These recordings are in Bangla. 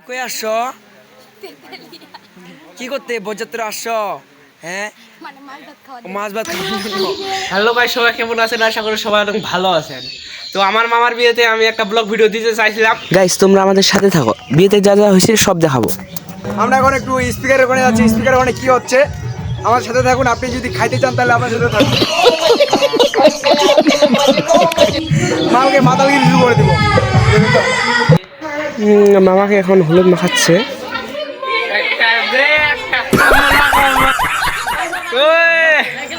কই আসছো? কি করতে বরযাত্রী আসছো? হ্যাঁ মাছ ভাত খাওয়ার জন্য। হ্যালো ভাই, সবাই কেমন আছেন? আশা করি সবাই অনেক ভালো আছেন। তো আমার মামার বিয়েতে আমি একটা ব্লগ ভিডিও দিতে চাইছিলাম। গাইস তোমরা আমাদের সাথে থাকো, বিয়েতে যা যা হয়েছে সব দেখাবো। আমরা এখন একটু স্পিকারের ওখানে যাচ্ছি। স্পিকারের ওখানে কি হচ্ছে আমার সাথে থাকুন। আপনি যদি খাইতে চান তাহলে আমার সাথে থাকুন। মালকে মাতালগিরি শুরু করে দিব। মামাকে এখন হলুদ মাখাচ্ছে।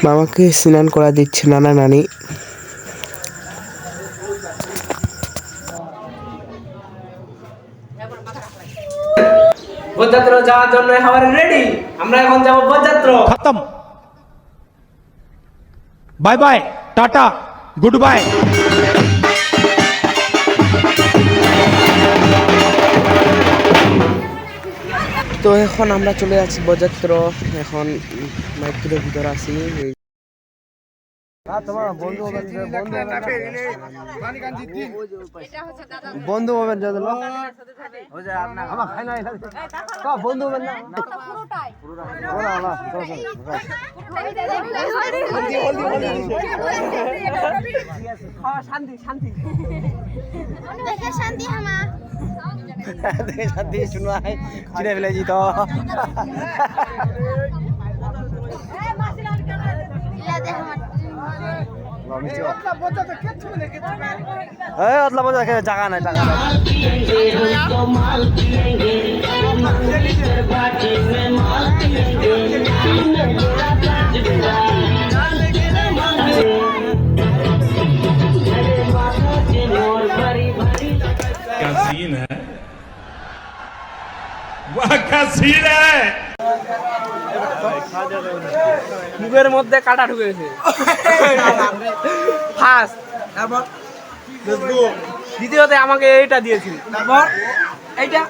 মামাকে স্নান করা দিচ্ছে নানা নানি। বরযাত্র যাওয়ার জন্য একেবারে রেডি। আমরা এখন যাব বরযাত্র। खत्म bye bye tata good bye. তো এখন আমরা চলে যাচ্ছি বরযাত্র। এখন মাইকের ভিতরে আছি। বন্ধু হবেন বন্ধু হবেন না শান্তি শুনবাই চিনে ফেলেছি তো। জায়গা নাই টাকা क्या सीन है वाह क्या सीन है। মুখের মধ্যে কাটা ঢুকেছে। ফার্স্ট, দ্বিতীয়তে আমাকে এইটা দিয়েছিল, তারপর এইটা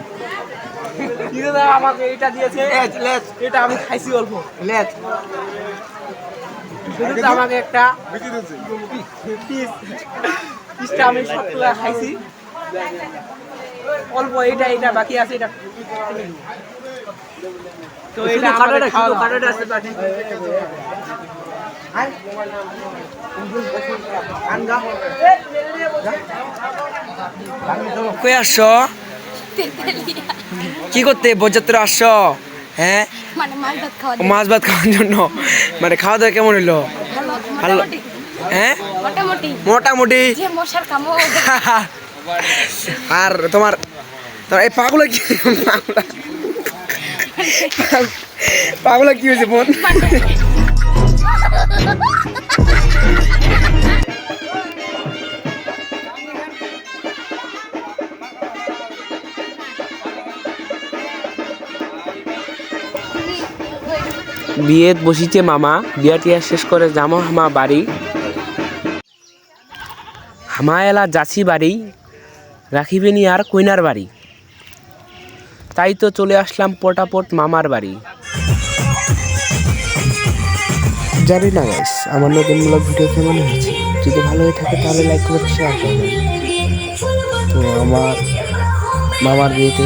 দ্বিতীয়তে আমাকে এইটা দিয়েছে। এটা আমি খাইছি অল্প লেজ। শুরুতে আমাকে একটা পিসটা আমি সবগুলা খাইছি অল্প। এইটা বাকি আছে। এটা তো এটা আমাদের খাওয়া কাটাটা আছে বাকি। কই আসছো? কি করতে বরযাত্রী আসছো? হ্যাঁ মাছ ভাত খাওয়ার জন্য। মানে খাওয়া দাওয়া কেমন হইলো? ভালো। হ্যাঁ মোটামুটি। আর তোমার এই পাগলা কি পাগলা কি হয়েছে বোন? বিয়ে বসিছে মামা। বিয়া টিয়া শেষ করে যামো হামা বাড়ি। হামা এলা যাচ্ছি বাড়ি, রাখিবেনি আর কইনার বাড়ি। তাই তো চলে আসলাম পটাপট মামার বাড়ি। জানি না গাইস আমার নতুন ভিডিও কেমন হয়েছে। যদি ভালো হয়ে থাকে তাহলে লাইক করে শেয়ার করবেন। তো আমার মামার বিয়েতে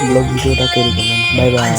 ব্লগ ভিডিওটা তৈরি করলাম। Bye bye.